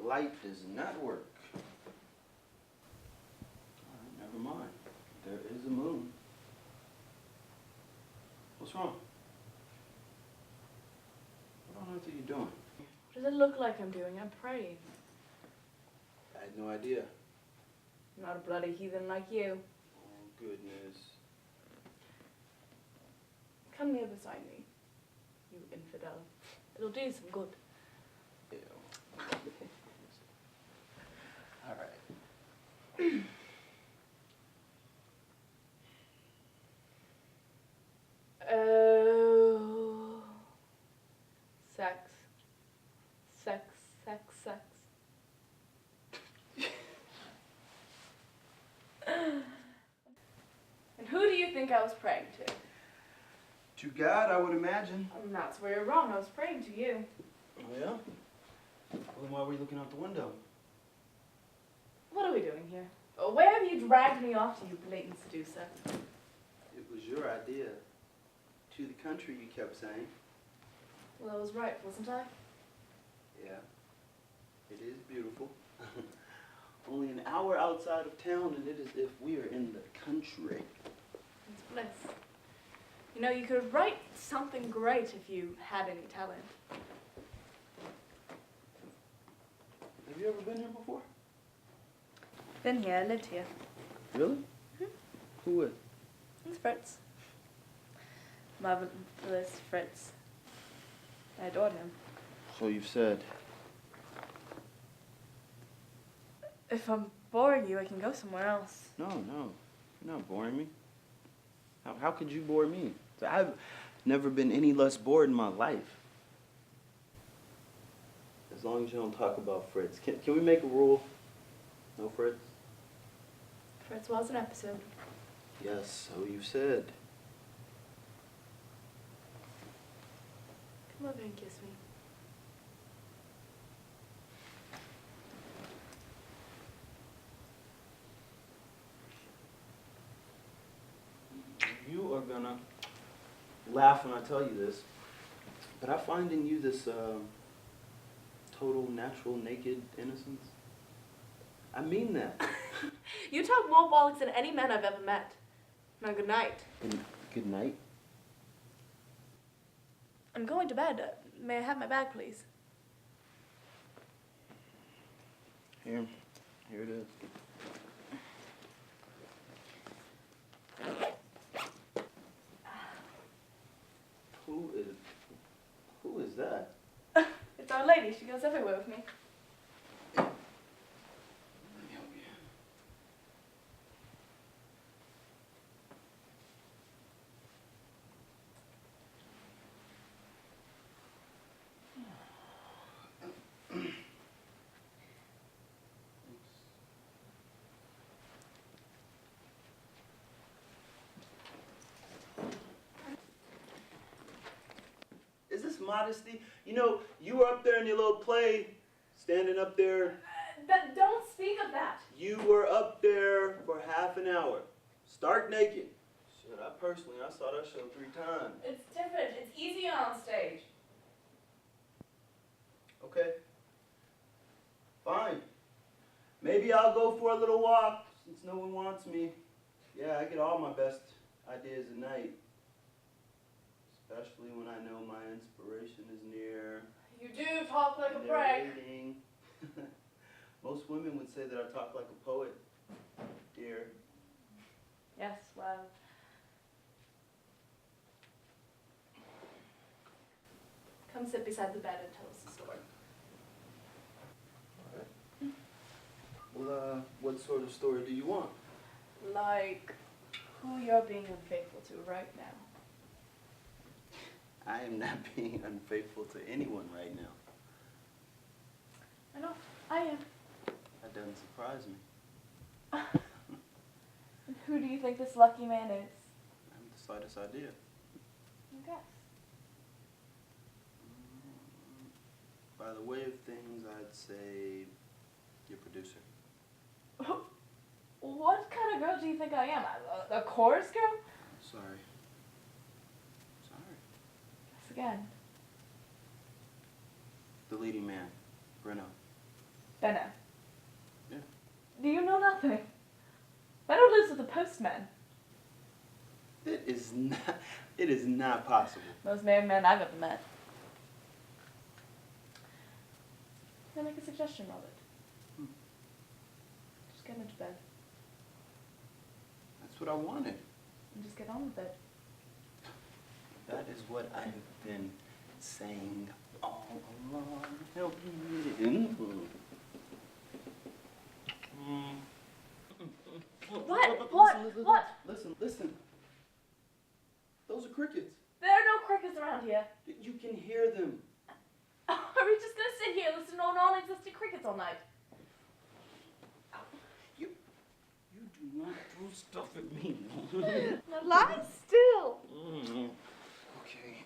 light does not work. Never mind. There is a moon. What's wrong? What on earth are you doing? What does it look like I'm doing? I'm praying. I had no idea. I'm not a bloody heathen like you. Oh, goodness. Come near beside me, you infidel. It'll do you some good. Ew. All right. Oh. Sex. Sex, sex, sex. And who do you think I was praying to? To God, I would imagine. And that's where you're wrong. I was praying to you. Oh, yeah? Well, then why were you looking out the window? What are we doing here? Oh, where have you dragged me off to, you blatant seducer? It was your idea. To the country, you kept saying. Well, I was right, wasn't I? Yeah. It is beautiful. Only an hour outside of town, and it is as if we are in the country. It's bliss. You know, you could write something great if you had any talent. Have you ever been here before? Been here, I lived here. Really? Who with? It's Fritz. Marvelous Fritz. I adored him. So you've said. If I'm boring you, I can go somewhere else. No, you're not boring me. How could you bore me? I've never been any less bored in my life. As long as you don't talk about Fritz. Can we make a rule? No Fritz? Fritz was an episode. Yes, so you said. Come over and kiss me. You are gonna laugh when I tell you this, but I find in you this total, natural, naked innocence. I mean that. You talk more bollocks than any man I've ever met. Now, good night. Good night. I'm going to bed. May I have my bag, please? Here it is. Who is that? It's Our Lady. She goes everywhere with me. Let me help you. Is this modesty? You know, you were up there in your little play, standing up there. Don't speak of that. You were up there for half an hour, stark naked. Shit, I saw that show 3 times. It's different. It's easier on stage. Okay. Fine. Maybe I'll go for a little walk since no one wants me. Yeah, I get all my best ideas at night. Especially when I know my inspiration is near. You do talk like a brag. Narrating. Most women would say that I talk like a poet, dear. Yes, well. Come sit beside the bed and tell us a story. All right. Well, what sort of story do you want? Like who you're being unfaithful to right now. I am not being unfaithful to anyone right now. I know, I am. That doesn't surprise me. And who do you think this lucky man is? I haven't the slightest idea. Guess. By the way of things, I'd say your producer. What kind of girl do you think I am? A chorus girl? Sorry. Guess again. The leading man, Breno. Benno. Yeah. Do you know nothing? Benno lives with the postman. It is not possible. Most married men I've ever met. Can I make a suggestion, Robert? Just get into bed. That's what I wanted. And just get on with it. That is what I've been saying all along. Help me. What? Listen. Those are crickets. There are no crickets around here. You can hear them. Are we just gonna sit here and listen to non-existent crickets all night? You do not throw stuff at me. Now lie still. Okay.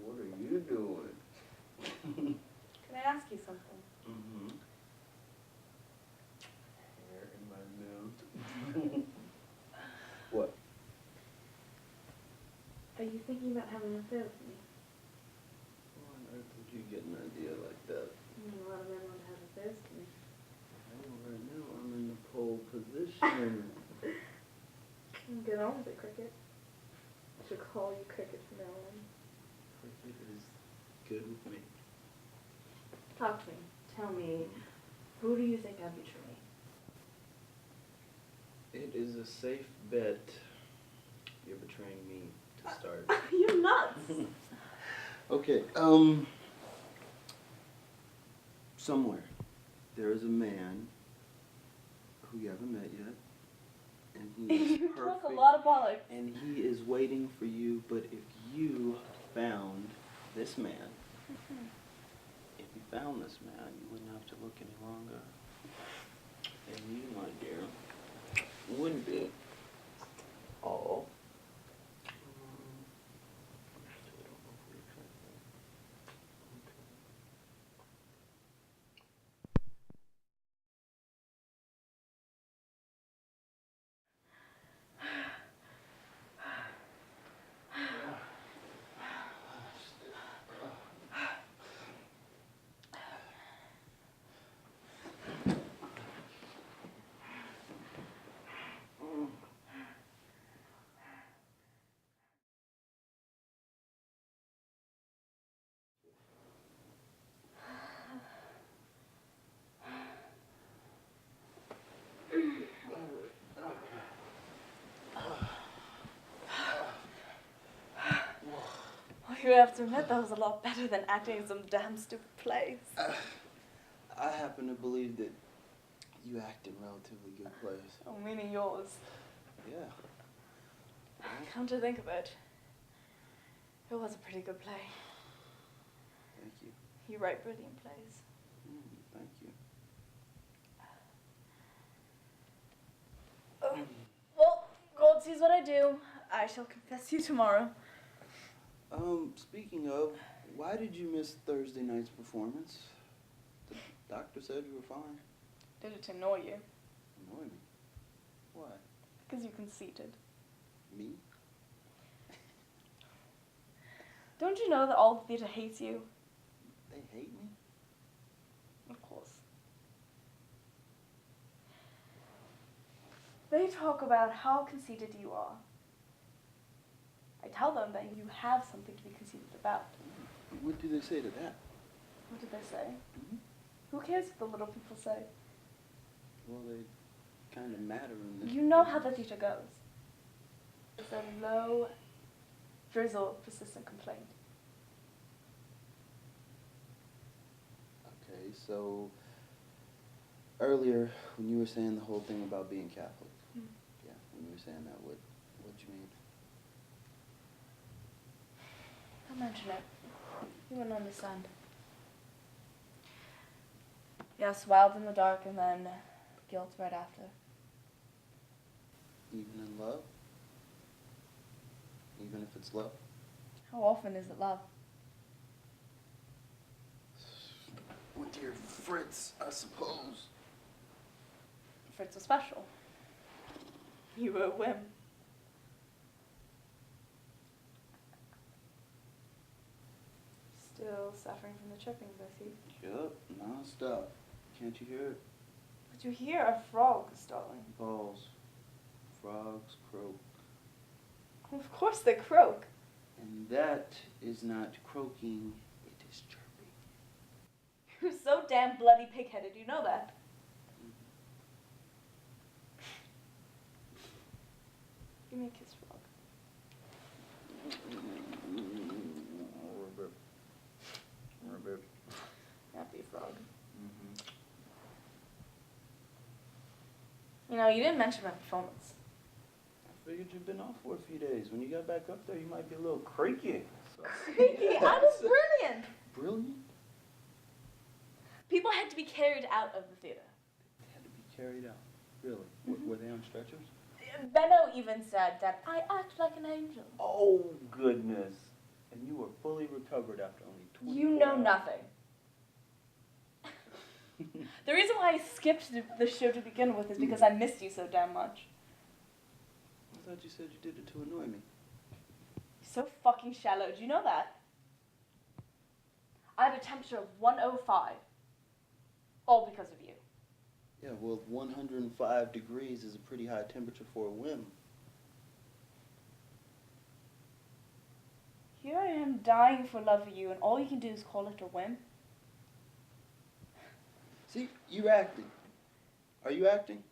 What are you doing? Can I ask you something? Mm-hmm. Hair in my mouth. What? Are you thinking about having an affair with me? How on earth did you get an idea like that? A lot of men want to have affairs with me. Right now I'm in the pole position. Get on with it, Cricket. I should call you Cricket from now on. Cricket is good with me. Talk to me. Tell me, who do you think I betray? It is a safe bet you're betraying me to start. You're nuts! Okay, somewhere there is a man who you haven't met yet, and he is You perfect. talk a lot of bollocks. And he is waiting for you, but if you found this man, if you found this man, you wouldn't have to look any longer. And you, my dear, wouldn't be all. You have to admit that was a lot better than acting in some damn stupid plays. I happen to believe that you act in relatively good plays. Oh, meaning yours. Yeah. Come to think of it, it was a pretty good play. Thank you. You write brilliant plays. Thank you. Well, God sees what I do. I shall confess you tomorrow. Speaking of, why did you miss Thursday night's performance? The doctor said you were fine. Did it to annoy you? Annoy me? Why? Because you're conceited. Me? Don't you know that all the theatre hates you? They hate me? Of course. They talk about how conceited you are. I tell them that you have something to be conceited about. What do they say to that? What did they say? Who cares what the little people say? Well, they kind of matter in this. You know how the theatre goes. It's a low drizzle of persistent complaint. Okay, so earlier when you were saying the whole thing about being Catholic, yeah, when you were saying that, what you mean? Don't mention it. You wouldn't understand. Yes, wild in the dark and then guilt right after. Even in love? Even if it's love? How often is it love? With your Fritz, I suppose. Fritz was special. You were a whim. suffering from the trippings, I see. Yup, non-stop. Can't you hear it? But you hear a frog, darling. Balls. Frogs croak. Of course they croak. And that is not croaking, it is chirping. You're so damn bloody pig-headed, you know that. Give me a kiss, frog. Happy frog. You know, you didn't mention my performance. I figured you'd been off for a few days. When you got back up there, you might be a little creaky. So. Creaky? I was brilliant. Brilliant? People had to be carried out of the theater. They had to be carried out. Really? Were they on stretchers? Benno even said that I act like an angel. Oh, goodness. And you were fully recovered after only 24 You know hours. nothing. The reason why I skipped the show to begin with is because I missed you so damn much. I thought you said you did it to annoy me. You're so fucking shallow. Do you know that? I had a temperature of 105. All because of you. Yeah, well, 105 degrees is a pretty high temperature for a whim. Here I am dying for love of you, and all you can do is call it a whim? See, you're acting. Are you acting?